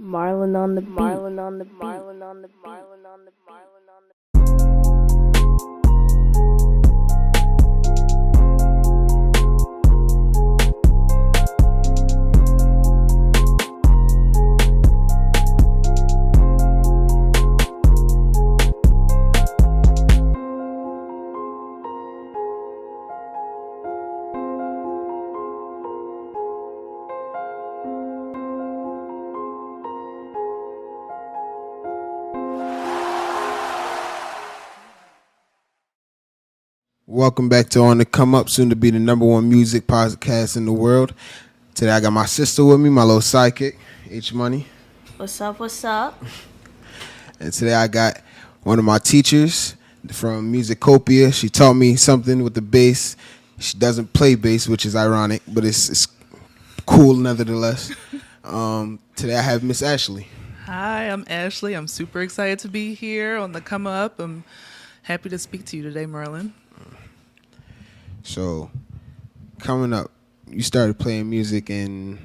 Marlon on the beat. Marlon on the beat. Marlon on the beat. Marlon on the beat. Marlon on the Welcome back to On the Come Up, soon to be the #1 music podcast in the world. Today I got my sister with me, my little sidekick, H Money. What's up? What's up? And today I got one of my teachers from Musicopia. She taught me something with the bass. She doesn't play bass, which is ironic, but it's cool nevertheless. Today I have Miss Ashley. Hi, I'm Ashley. I'm super excited to be here on the Come Up. I'm happy to speak to you today, Marlon. So, coming up, you started playing music in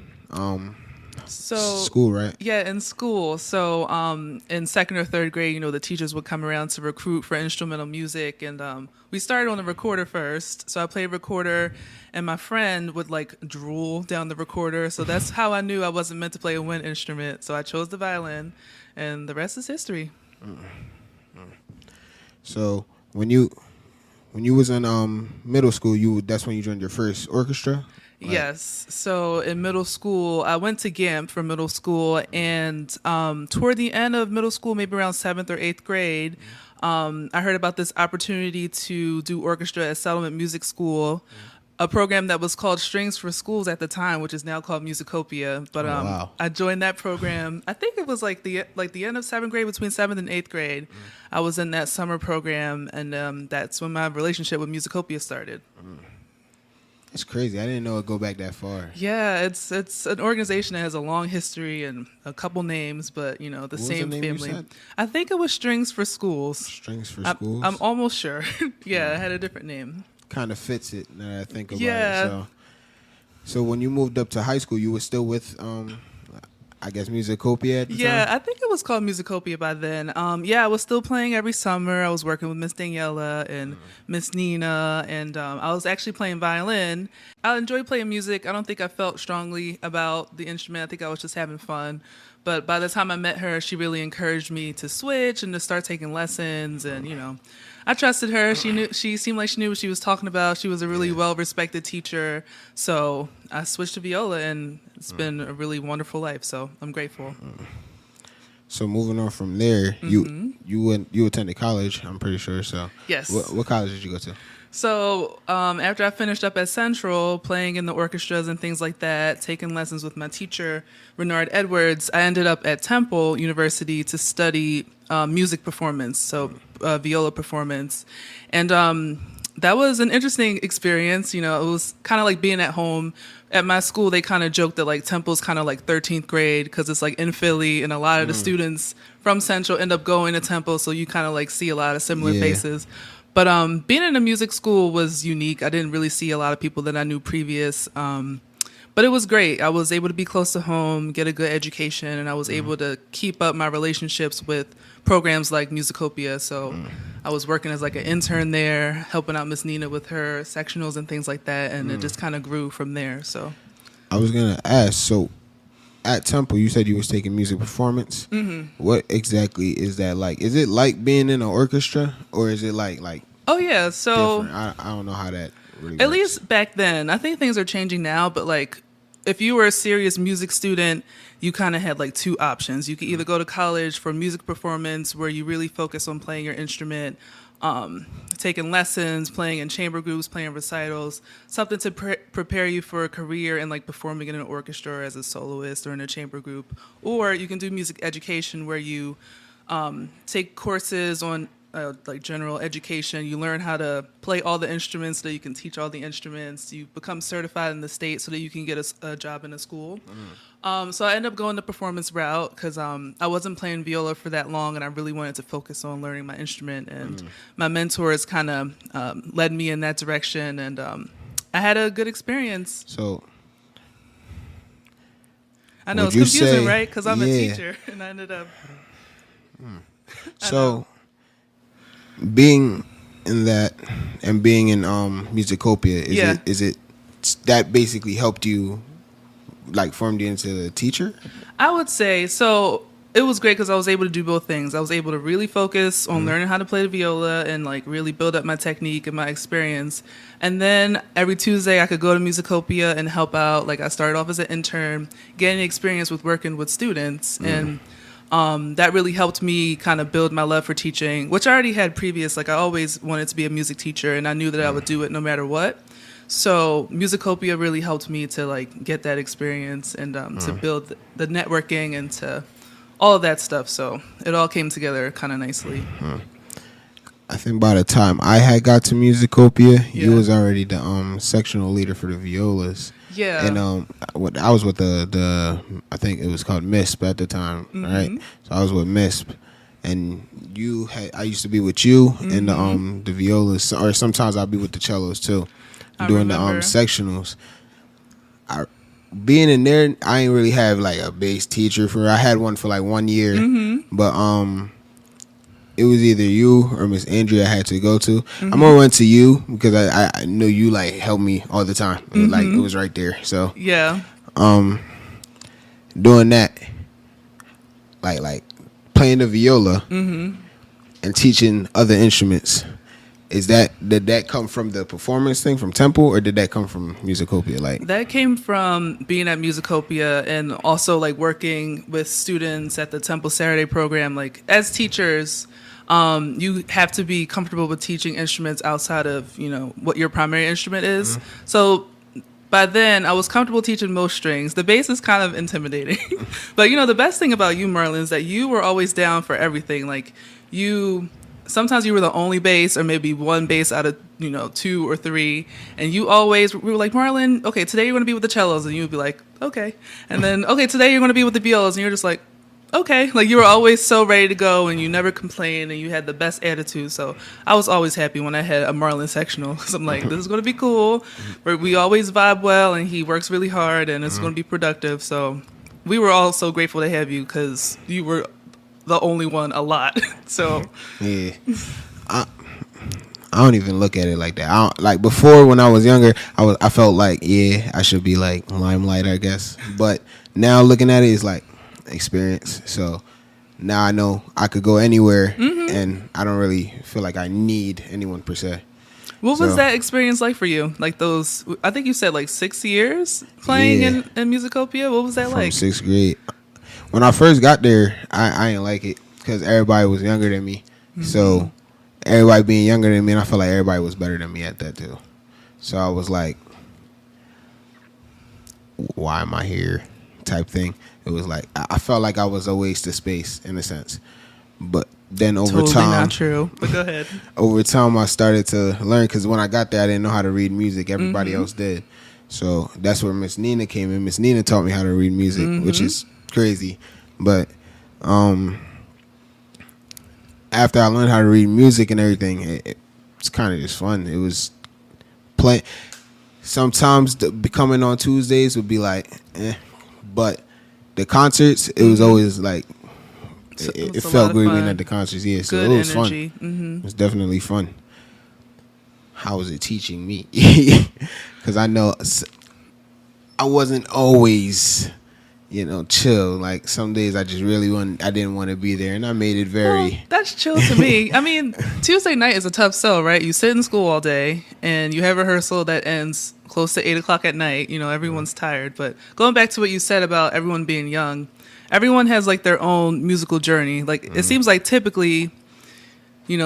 school, right? Yeah, in school. So in second or third grade, the teachers would come around to recruit for instrumental music. And we started on the recorder first. So I played recorder, and my friend would drool down the recorder. So that's how I knew I wasn't meant to play a wind instrument. So I chose the violin, and the rest is history. So when you was in middle school, that's when you joined your first orchestra? Yes. So in middle school, I went to GAMP for middle school, and toward the end of middle school, maybe around 7th or 8th grade, I heard about this opportunity to do orchestra at Settlement Music School, a program that was called Strings for Schools at the time, which is now called Musicopia. But wow. I joined that program. I think it was the end of 7th grade, between 7th and 8th grade. I was in that summer program, and that's when my relationship with Musicopia started. That's crazy. I didn't know it'd go back that far. Yeah, it's an organization that has a long history and a couple names, but the What same was the name you family. said? I think it was Strings for Schools. Strings for I'm- Schools? I'm almost sure. Yeah, it had a different name. Kind of fits it now that I think about Yeah. it. So when you moved up to high school, you were still with, I guess, Musicopia at the Yeah, time? I think it was called Musicopia by then. I was still playing every summer. I was working with Miss Daniela and Miss Nina, and I was actually playing violin. I enjoyed playing music. I don't think I felt strongly about the instrument. I think I was just having fun. But by the time I met her, she really encouraged me to switch and to start taking lessons. And, I trusted her. She seemed like she knew what she was talking about. She was a really well-respected teacher. So I switched to viola, and it's been a really wonderful life. So I'm grateful. So moving on from there, you attended college, I'm pretty sure. So Yes. What college did you go to? So after I finished up at Central, playing in the orchestras and things like that, taking lessons with my teacher, Renard Edwards, I ended up at Temple University to study music performance, so viola performance. And that was an interesting experience. It was kind of like being at home. At my school, they kind of joked that Temple's kind of like 13th grade because it's in Philly, and a lot of the students from Central end up going to Temple, so you kind of see a lot of similar faces. But being in a music school was unique. I didn't really see a lot of people that I knew previous. But it was great. I was able to be close to home, get a good education, and I was able to keep up my relationships with programs like Musicopia. So I was working as an intern there, helping out Miss Nina with her sectionals and things like that, and it just kind of grew from there. So I was going to ask, so at Temple, you said you was taking music performance. What exactly is that like? Is it like being in an orchestra, or is it like oh yeah, so different? I don't know how that really at works. least back then. I think things are changing now, but if you were a serious music student, you kind of had two options. You could either go to college for music performance, where you really focus on playing your instrument, taking lessons, playing in chamber groups, playing recitals, something to prepare you for a career in performing in an orchestra or as a soloist or in a chamber group. Or you can do music education, where you take courses on general education. You learn how to play all the instruments so that you can teach all the instruments. You become certified in the state so that you can get a job in a school. So I ended up going the performance route because I wasn't playing viola for that long, and I really wanted to focus on learning my instrument. And my mentors kind of led me in that direction, and I had a good experience. So I know Would it's you confusing, say, right? Because I'm a yeah? teacher, and I ended up. I know. So being in that and being in Musicopia, Yeah. is it that basically helped you, like formed you into a teacher? I would say so. It was great because I was able to do both things. I was able to really focus on learning how to play the viola and like really build up my technique and my experience. And then every Tuesday I could go to Musicopia and help out. Like I started off as an intern, getting experience with working with students, and that really helped me kind of build my love for teaching, which I already had previous. Like I always wanted to be a music teacher, and I knew that I would do it no matter what. So Musicopia really helped me to like get that experience and to build the networking and to all of that stuff. So it all came together kind of nicely. I think by the time I had got to Musicopia, you Yeah. was already the sectional leader for the violas. Yeah. And I was with the I think it was called MISP at the time, right? So I was with MISP, and I used to be with you and the violas, or sometimes I'll be with the cellos too, I doing the remember. sectionals. Being in there, I ain't really have like a bass teacher for. I had one for like 1 year, but it was either you or Miss Andrea I had to go to. I'm gonna went to you because I knew you like helped me all the time. It was, like it was right there. So Yeah. doing that, like playing the viola and teaching other instruments. Did that come from the performance thing from Temple, or did that come from Musicopia? Like, That came from being at Musicopia and also like working with students at the Temple Saturday program. Like as teachers, you have to be comfortable with teaching instruments outside of, what your primary instrument is. So by then I was comfortable teaching most strings. The bass is kind of intimidating. But the best thing about you, Merlin, is that you were always down for everything. Like sometimes you were the only bass or maybe one bass out of, 2 or 3. And we were like, Marlon, okay, today you're going to be with the cellos. And you would be like, okay. And then, okay, today you're going to be with the violas. And you're just like, okay. Like you were always so ready to go and you never complained and you had the best attitude. So I was always happy when I had a Marlon sectional. Because I'm like, this is going to be cool. We always vibe well and he works really hard and it's going to be productive. So we were all so grateful to have you because you were the only one a lot. So yeah, I don't even look at it like that. Like before, when I was younger, I felt like I should be like limelight, I guess. But now looking at it, it's like experience. So now I know I could go anywhere, and I don't really feel like I need anyone per se. what was that experience like for you? Like those, I think you said like 6 years playing in Musicopia. What was that From like? 6th grade. When I first got there, I didn't like it because everybody was younger than me. So everybody being younger than me, and I felt like everybody was better than me at that too. So I was like, why am I here? Type thing. It was like I felt like I was a waste of space in a sense. But then over Totally time, not true. But go ahead. over time I started to learn, because when I got there I didn't know how to read music. Everybody else did. So that's where Miss Nina came in. Miss Nina taught me how to read music, which is crazy. But after I learned how to read music and everything, it's kind of just fun. It was play. Sometimes coming on Tuesdays would be like, but the concerts, it was always like, it It's a lot felt of great fun. being at the concerts. Yeah, so Good it was energy. fun. It was definitely fun. How was it teaching me? Because I know I wasn't always, chill. Like some days I just I didn't want to be there, and I made it very. Well, that's chill to me. I mean, Tuesday night is a tough sell, right? You sit in school all day and you have rehearsal that ends close to 8:00 at night. Everyone's tired. But going back to what you said about everyone being young, everyone has like their own musical journey. Like it seems like typically,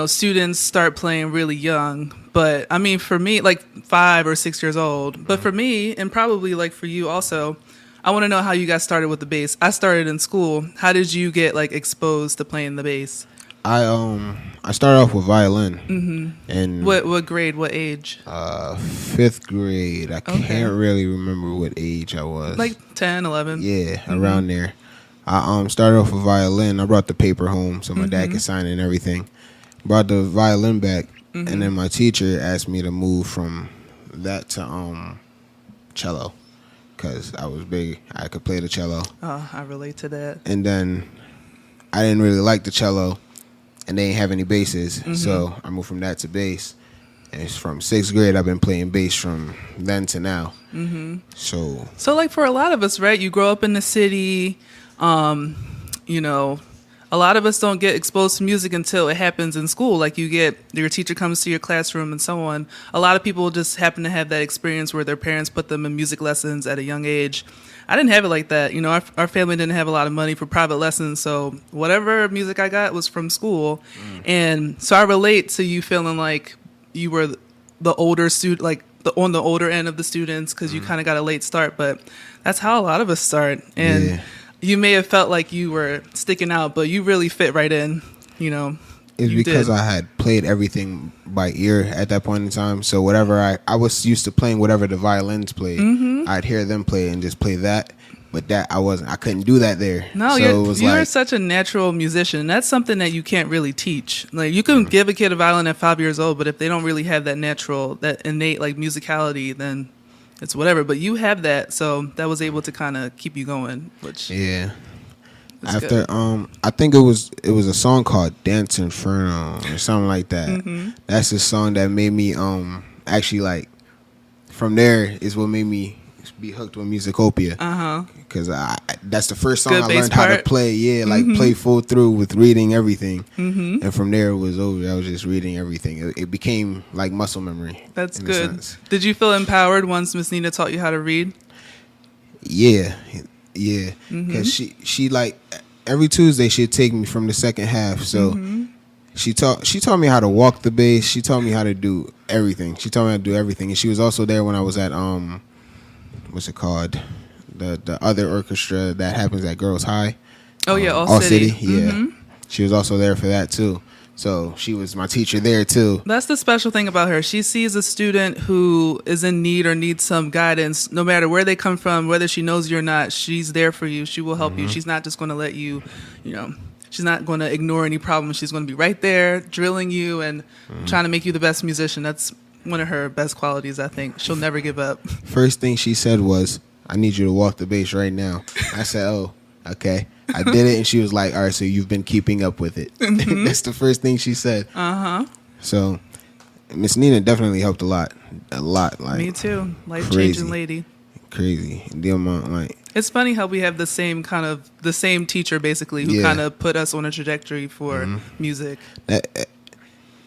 students start playing really young. But I mean, for me, like 5 or 6 years old. But for me, and probably like for you also, I want to know how you got started with the bass. I started in school. How did you get like exposed to playing the bass? I started off with violin, and What grade? What age? 5th grade. I can't really remember what age I was. Like 10, 11. Yeah, around there. I started off with violin. I brought the paper home so my dad could sign it and everything. Brought the violin back, and then my teacher asked me to move from that to cello. because I was big. I could play the cello. Oh, I relate to that. And then I didn't really like the cello, and they didn't have any basses. So I moved from that to bass. And it's from 6th grade. I've been playing bass from then to now. So like for a lot of us, right? You grow up in the city. You know, a lot of us don't get exposed to music until it happens in school. Like your teacher comes to your classroom and so on. A lot of people just happen to have that experience where their parents put them in music lessons at a young age. I didn't have it like that. You know, our family didn't have a lot of money for private lessons. So whatever music I got was from school. And so I relate to you feeling like you were the older student, like on the older end of the students, because you kind of got a late start. But that's how a lot of us start. And you may have felt like you were sticking out, but you really fit right in, you know. it's because I had played everything by ear at that point in time. So whatever I was used to playing whatever the violins played. I'd hear them play and just play that. But that I couldn't do that there. No, so you're such a natural musician. That's something that you can't really teach. Like you can give a kid a violin at 5 years old, but if they don't really have that natural, that innate like musicality, then it's whatever. But you have that, so that was able to kind of keep you going. Which after good. I think it was a song called Dance Inferno or something like that. That's a song that made me actually like from there is what made me be hooked with Musicopia. Because that's the first song Good I bass learned how to part. play. Like play full through with reading everything. And from there it was over. I was just reading everything. It became like muscle memory. That's in a good. sense. Did you feel empowered once Miss Nina taught you how to read? Yeah. Because she like every Tuesday she'd take me from the second half. So she taught me how to walk the bass. She taught me how to do everything. She taught me how to do everything. And she was also there when I was at what's it called? The other orchestra that happens at Girls High. Oh yeah, All City. Yeah. She was also there for that too. So she was my teacher there too. That's the special thing about her. She sees a student who is in need or needs some guidance, no matter where they come from, whether she knows you or not, she's there for you. She will help you. She's not just going to let you, she's not going to ignore any problems. She's going to be right there drilling you and trying to make you the best musician. That's one of her best qualities, I think. She'll never give up. First thing she said was, I need you to walk the bass right now. I said, oh, okay. I did it, and she was like, all right, so you've been keeping up with it. That's the first thing she said. So Miss Nina definitely helped a lot. Like me too. Life-changing lady. Crazy. The amount, like. It's funny how we have the same teacher, basically, who kind of put us on a trajectory for music.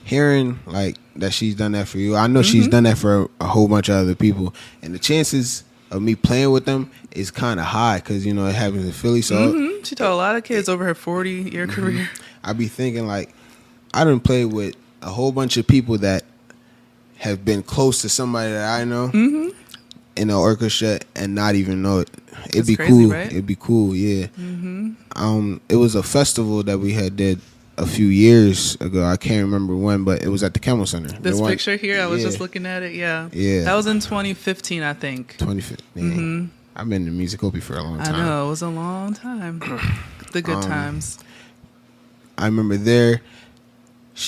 Hearing like that she's done that for you, I know she's done that for a whole bunch of other people, and the chances of me playing with them is kind of high because it happens in Philly. So she taught a lot of kids over her 40-year career. I be thinking like I done played with a whole bunch of people that have been close to somebody that I know in the orchestra and not even know it. It'd be crazy, cool. right? It'd be cool. Yeah. It was a festival that we had did a few years ago. I can't remember when, but it was at the Kemmel Center. This picture here, I was just looking at it. Yeah. That was in 2015, I think. 2015. I've been in Musicopia for a long time. I know, it was a long time. The good times. I remember there.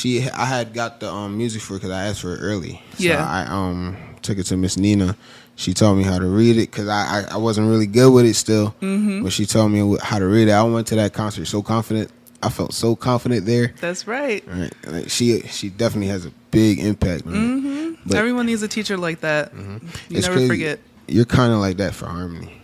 I had got the music for it because I asked for it early. So I took it to Miss Nina. She taught me how to read it because I wasn't really good with it still. But she taught me how to read it. I went to that concert so confident. I felt so confident there. That's right. Right. Like she definitely has a big impact on me. But everyone needs a teacher like that. You it's never crazy. forget. You're kind of like that for harmony.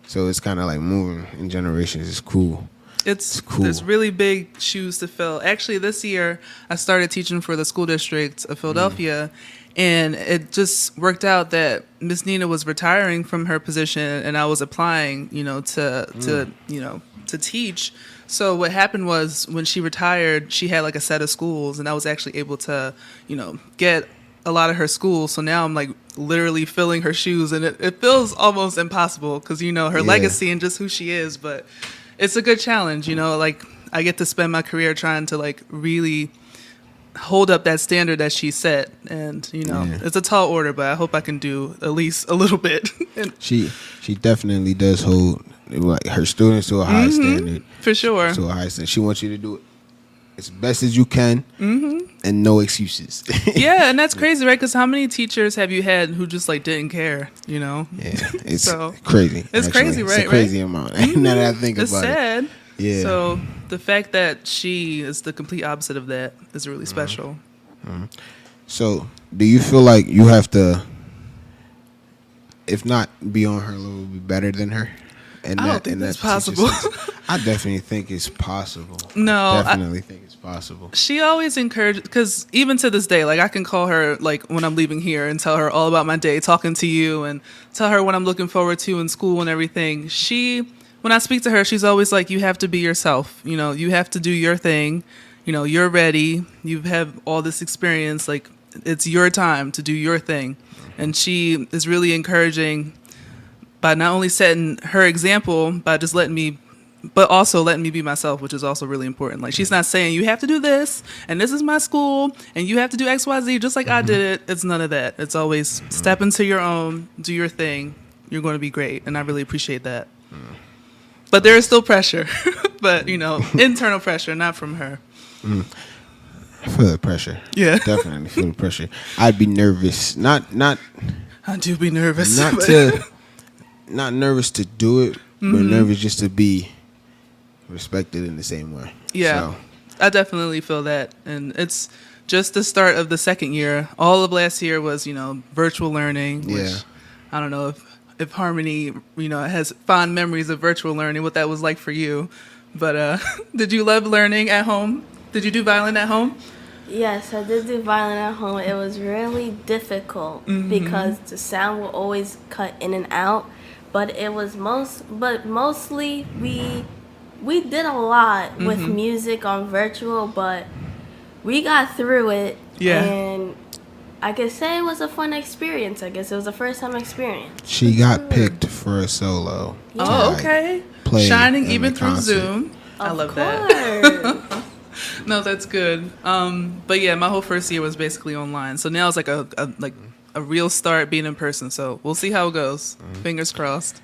So it's kind of like moving in generations. It's cool. It's cool. There's really big shoes to fill. Actually, this year I started teaching for the school district of Philadelphia, and it just worked out that Miss Nina was retiring from her position, and I was applying, to teach. So what happened was when she retired, she had like a set of schools, and I was actually able to, get a lot of her schools. So now I'm like literally filling her shoes, and it feels almost impossible because her legacy and just who she is. But it's a good challenge, like I get to spend my career trying to like really hold up that standard that she set, and it's a tall order, but I hope I can do at least a little bit. She definitely does hold like her students to a high standard. For sure. To a high standard. She wants you to do it as best as you can. and no excuses. Yeah, and that's crazy, right? Because how many teachers have you had who just like didn't care, Yeah, it's So, crazy. it's actually. crazy, It's right? a crazy Right? amount. Now that I think It's about it. sad. Yeah. So the fact that she is the complete opposite of that is really special. So, do you feel like you have to, if not be on her level, be better than her? And I don't think that's possible. I definitely think it's possible. No, Definitely think it's possible. She always encouraged, because even to this day, like I can call her like when I'm leaving here and tell her all about my day, talking to you, and tell her what I'm looking forward to in school and everything. When I speak to her, she's always like, you have to be yourself. You know, you have to do your thing. You know, you're ready. You have all this experience. Like, it's your time to do your thing. And she is really encouraging by not only setting her example, by just but also letting me be myself, which is also really important. Like, she's not saying you have to do this and this is my school and you have to do X, Y, Z just like I did it. It's none of that. It's always step into your own, do your thing. You're going to be great. And I really appreciate that. But there is still pressure, but internal pressure, not from her. I feel the pressure. Yeah. Definitely feel the pressure. I'd be nervous. Not I do be nervous. not nervous to do it, but nervous just to be respected in the same way. Yeah, so. I definitely feel that. And it's just the start of the second year. All of last year was, virtual learning, which I don't know if Harmony, has fond memories of virtual learning, what that was like for you. But did you love learning at home? Did you do violin at home? Yes, I did do violin at home. It was really difficult because the sound will always cut in and out. But it was mostly we did a lot with music on virtual, but we got through it. Yeah. And I could say it was a fun experience. I guess it was a first time experience. She got picked for a solo. Yeah. Oh, okay. Shining even through Zoom. I love that. No, that's good. But yeah, my whole first year was basically online. So now it's like a real start being in person. So we'll see how it goes. Fingers crossed.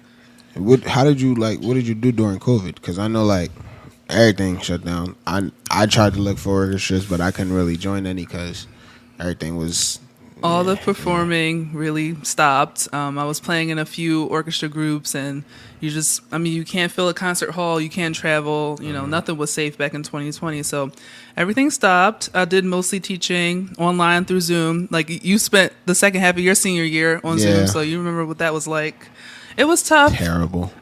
What did you do during COVID? Because I know everything shut down. I tried to look for orchestras, but I couldn't really join any because everything was. All the performing really stopped. I was playing in a few orchestra groups, and you can't fill a concert hall, you can't travel, nothing was safe back in 2020. So everything stopped. I did mostly teaching online through Zoom. Like, you spent the second half of your senior year on Zoom, so you remember what that was like. It was tough. Terrible.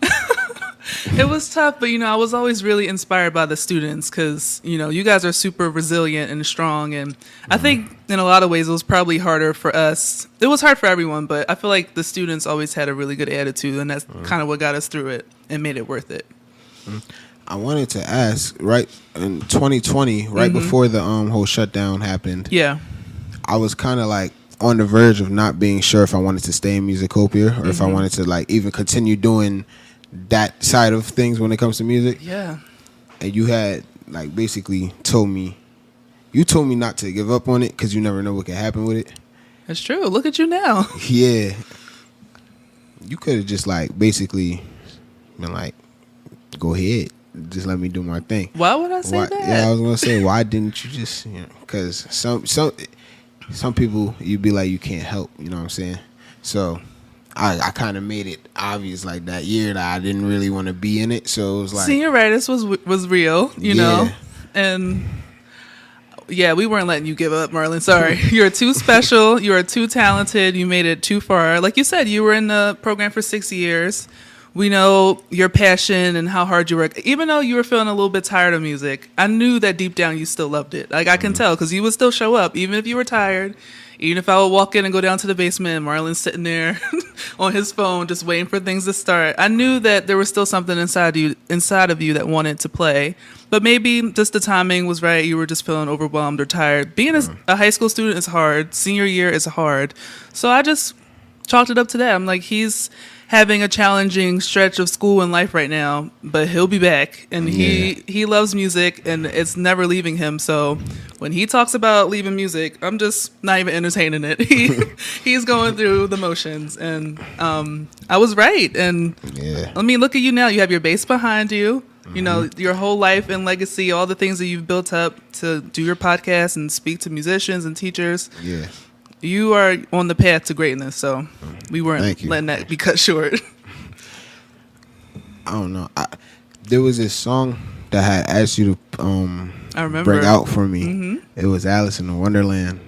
It was tough, but I was always really inspired by the students because you guys are super resilient and strong, and I think in a lot of ways it was probably harder for us. It was hard for everyone, but I feel like the students always had a really good attitude, and that's kind of what got us through it and made it worth it. I wanted to ask, right in 2020, right before the whole shutdown happened. Yeah, I was kind of on the verge of not being sure if I wanted to stay in Musicopia or if I wanted to even continue doing that side of things when it comes to music. Yeah. And you had basically told me not to give up on it because you never know what can happen with it. That's true. Look at you now. Yeah. You could have just basically been go ahead, just let me do my thing. Why would I say that? Yeah, I was gonna say, why didn't you just because some people you'd be like, you can't help, you know what I'm saying? So I kind of made it obvious that year that I didn't really want to be in it. So it was senioritis was real, you know, and yeah, we weren't letting you give up, Marlon. Sorry, you're too special. You are too talented. You made it too far. Like you said, you were in the program for 6 years. We know your passion and how hard you work. Even though you were feeling a little bit tired of music, I knew that deep down you still loved it. I can tell because you would still show up, even if you were tired. Even if I would walk in and go down to the basement and Marlon's sitting there on his phone just waiting for things to start, I knew that there was still something inside of you that wanted to play. But maybe just the timing was right. You were just feeling overwhelmed or tired. Being a high school student is hard. Senior year is hard. So I just chalked it up to that. I'm like, he's having a challenging stretch of school and life right now, but he'll be back. And he loves music, and it's never leaving him. So when he talks about leaving music, I'm just not even entertaining it. He's going through the motions, and I was right. And I mean, look at you now. You have your bass behind you. You know, your whole life and legacy, all the things that you've built up to do your podcast and speak to musicians and teachers. Yeah. You are on the path to greatness, so we weren't letting that be cut short. I don't know. There was this song that I had asked you to I remember. bring out for me. It was Alice in Wonderland.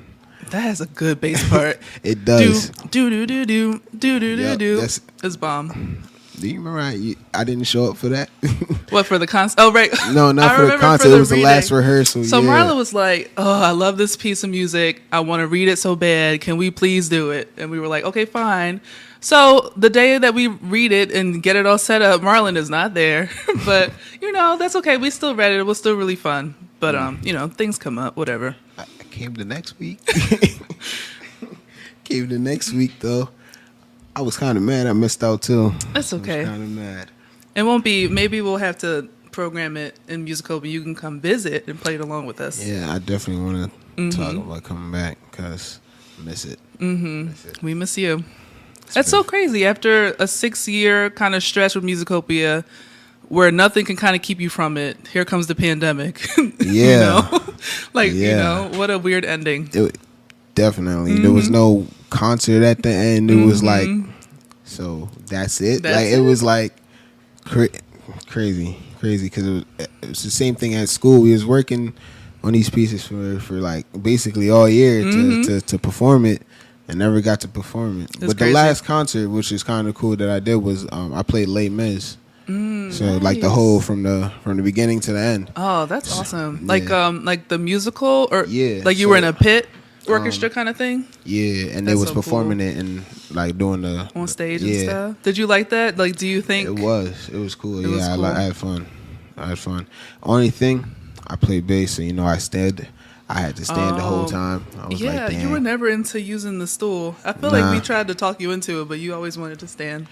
That has a good bass part. It does. Do. That's It's bomb. Do you remember I didn't show up for that? What, for the concert? Oh, right. No, not for the concert. It was the last rehearsal. So Marla was like, oh, I love this piece of music. I want to read it so bad. Can we please do it? And we were like, okay, fine. So the day that we read it and get it all set up, Marlon is not there. But, you know, that's okay. We still read it. It was still really fun. But, you know, things come up, whatever. I came the next week. Came the next week, though. I was kind of mad I missed out, too. That's okay. I was kind of mad. It won't be, maybe we'll have to program it in Musicopia. You can come visit and play it along with us. Yeah, I definitely want to talk about coming back because I miss it. We miss you. That's so crazy. After a 6-year kind of stretch with Musicopia, where nothing can kind of keep you from it, here comes the pandemic. Yeah. You know? You know, what a weird ending. Definitely. There was no concert at the end. It was like, so that's it. It was like crazy because it was the same thing at school. We was working on these pieces for like basically all year to perform it. And never got to perform it. But the last concert, which is kind of cool that I did, was I played Les Mis. So nice. like the whole from the beginning to the end. Oh, that's awesome! Yeah. Like the musical, or like you were in a pit orchestra kind of thing. Yeah, and they was performing it and like doing the on stage and stuff. Did you like that? Like, do you think it was cool? It was cool. I had fun. Only thing, I played bass, so I had to stand the whole time. I was like, damn. You were never into using the stool. I feel like we tried to talk you into it, but you always wanted to stand.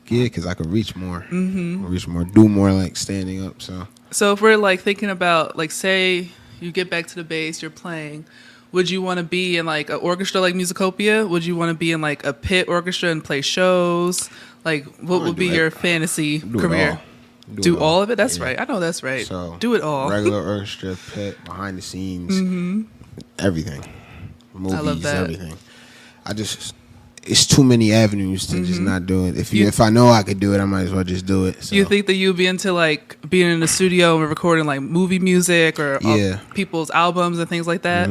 Yeah, because I could reach more. Reach more, do more like standing up. So if we're like thinking about, like, say you get back to the bass, you're playing, would you want to be in like an orchestra like Musicopia? Would you want to be in like a pit orchestra and play shows? Like, what would be your fantasy career? Do all of it? That's right. I know that's right. So do it all. Regular orchestra, pit, behind the scenes, everything. Movies, I love that. Everything. It's too many avenues to just not do it. If I know I could do it, I might as well just do it. So. Do you think that you'd be into like being in the studio and recording like movie music or people's albums and things like that?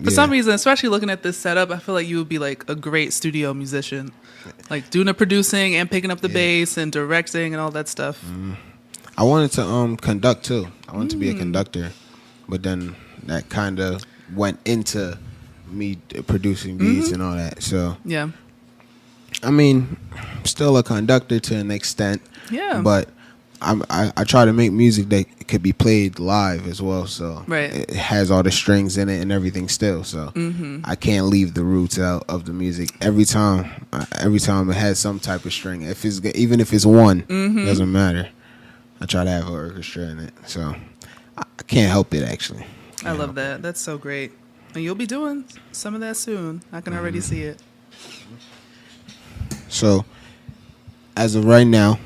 For some reason, especially looking at this setup, I feel like you would be like a great studio musician, like doing the producing and picking up the bass and directing and all that stuff. I wanted to conduct too. I wanted to be a conductor, but then that kind of went into me producing beats and all that. So yeah, I mean, still a conductor to an extent. Yeah, but I try to make music that could be played live as well. So it has all the strings in it and everything still. So I can't leave the roots out of the music. Every time it has some type of string. Even if it's one, doesn't matter. I try to have an orchestra in it, so I can't help it, actually. I love that. That's so great. And you'll be doing some of that soon. I can already see it. So, as of right now,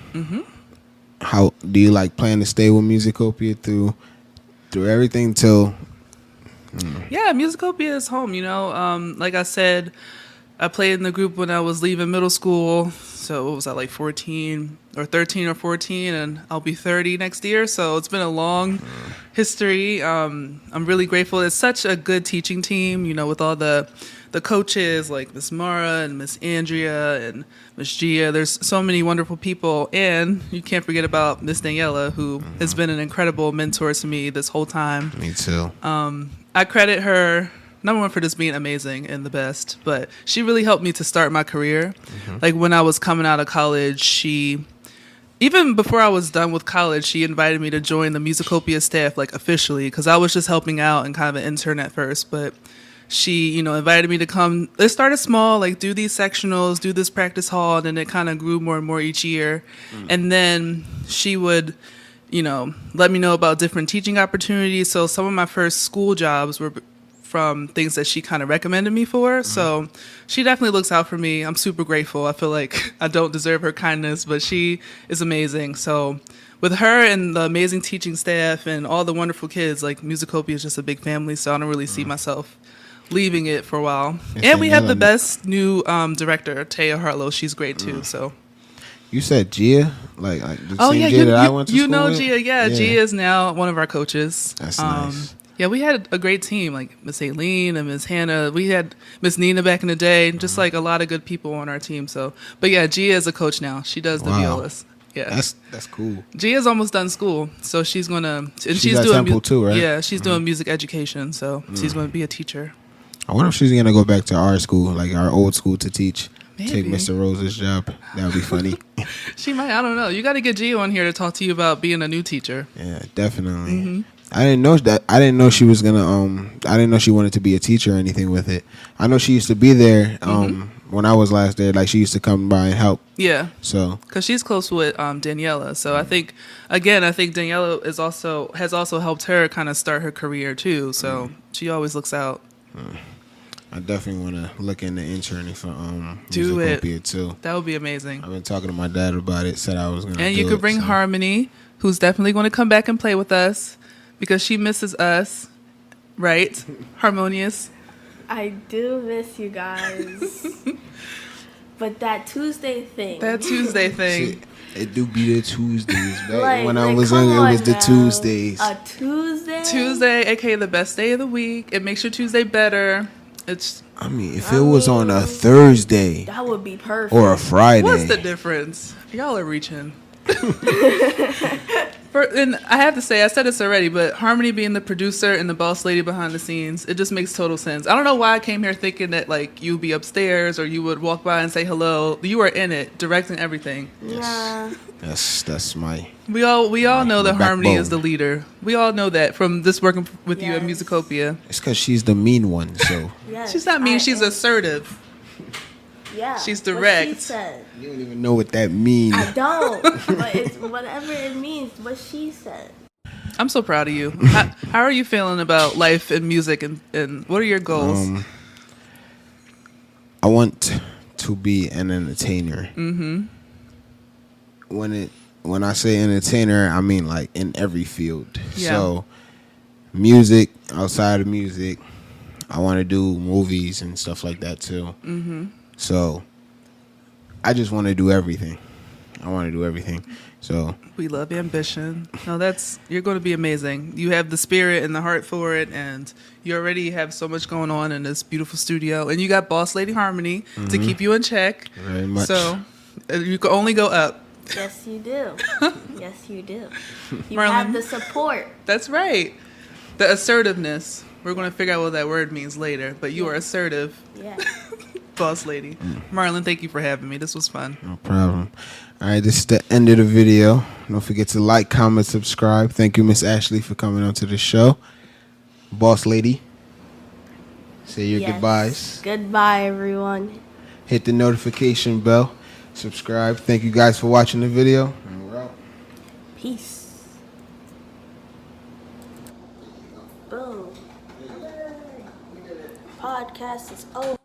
how do you plan to stay with Musicopia through everything till? Yeah, Musicopia is home. You know, like I said, I played in the group when I was leaving middle school. So what was that, like 13 or 13 or 14, and I'll be 30 next year. So it's been a long history. I'm really grateful. It's such a good teaching team, you know, with all the coaches like Miss Mara and Miss Andrea and Miss Gia. There's so many wonderful people. And you can't forget about Miss Daniela, who has been an incredible mentor to me this whole time. Me too. I credit her, number one, for just being amazing and the best, but she really helped me to start my career. Like when I was coming out of college, even before I was done with college, she invited me to join the Musicopia staff, like officially, because I was just helping out and kind of an intern at first. But she, you know, invited me to come. It started small, like do these sectionals, do this practice hall, and then it kind of grew more and more each year. And then she would, you know, let me know about different teaching opportunities. So some of my first school jobs were from things that she kind of recommended me for. So she definitely looks out for me. I'm super grateful. I feel like I don't deserve her kindness, but she is amazing. So with her and the amazing teaching staff and all the wonderful kids, like Musicopia is just a big family. So I don't really see myself leaving it for a while. And we have the best new director, Taya Harlow. She's great too. So. You said Gia, like the Oh same yeah, Gia that I went to school know with? Gia. Yeah, Gia is now one of our coaches. That's nice. Yeah, we had a great team, like Miss Aileen and Miss Hannah. We had Miss Nina back in the day, just like a lot of good people on our team. So, but yeah, Gia is a coach now. She does the violas. Yeah, that's cool. Gia's almost done school, so she's gonna and she's at Temple too, right? Yeah, she's doing music education, so she's gonna be a teacher. I wonder if she's gonna go back to our school, like our old school, to teach. Maybe. Take Mr. Rose's job. That would be funny. She might. I don't know. You got to get Gia on here to talk to you about being a new teacher. Yeah, definitely. I didn't know that. I didn't know she was gonna. I didn't know she wanted to be a teacher or anything with it. I know she used to be there. When I was last there, like she used to come by and help. Yeah. So. Because she's close with Daniela, so I think Daniela has also helped her kind of start her career too. So she always looks out. I definitely want to look into interning for Do Musicopia it too. That would be amazing. I've been talking to my dad about it. Said I was gonna. And you could bring Harmony, who's definitely going to come back and play with us because she misses us, right? Harmonious. I do miss you guys. But that Tuesday thing. See, it do be the Tuesdays. Back like, when I was young, it was the Tuesdays. A Tuesday? Tuesday, aka the best day of the week. It makes your Tuesday better. I mean, if it was on a Thursday. That would be perfect. Or a Friday. What's the difference? Y'all are reaching. And I have to say, I said this already, but Harmony being the producer and the boss lady behind the scenes, it just makes total sense. I don't know why I came here thinking that like you'd be upstairs or you would walk by and say hello. You are in it, directing everything. Yeah. That's my. We all know that Harmony backbone. is the leader. We all know that from this working with you at Musicopia. It's because she's the mean one, so. Yes, She's not mean. She's assertive. Yeah. She's direct. What she said. You don't even know what that means. I don't. But it's whatever it means. What she said. I'm so proud of you. How are you feeling about life and music and what are your goals? I want to be an entertainer. When I say entertainer, I mean like in every field. Yeah. So music, outside of music, I want to do movies and stuff like that too. So I just want to do everything. So We love ambition. No, you're going to be amazing. You have the spirit and the heart for it, and you already have so much going on in this beautiful studio. And you got Boss Lady Harmony to keep you in check. Very much. So you can only go up. Yes, you do. Yes, you do. You Marlon. have the support. That's right. The assertiveness. We're going to figure out what that word means later, but you are assertive. Yeah. Boss lady. Marlon, thank you for having me. This was fun. no problem. All right, this is the end of the video. Don't forget to like, comment, subscribe. Thank you, Miss Ashley, for coming on to the show. Boss Lady, say your Yes. goodbyes. Goodbye, everyone. Hit the notification bell. Subscribe. Thank you guys for watching the video. And we're out. Peace. Boom. Podcast is over.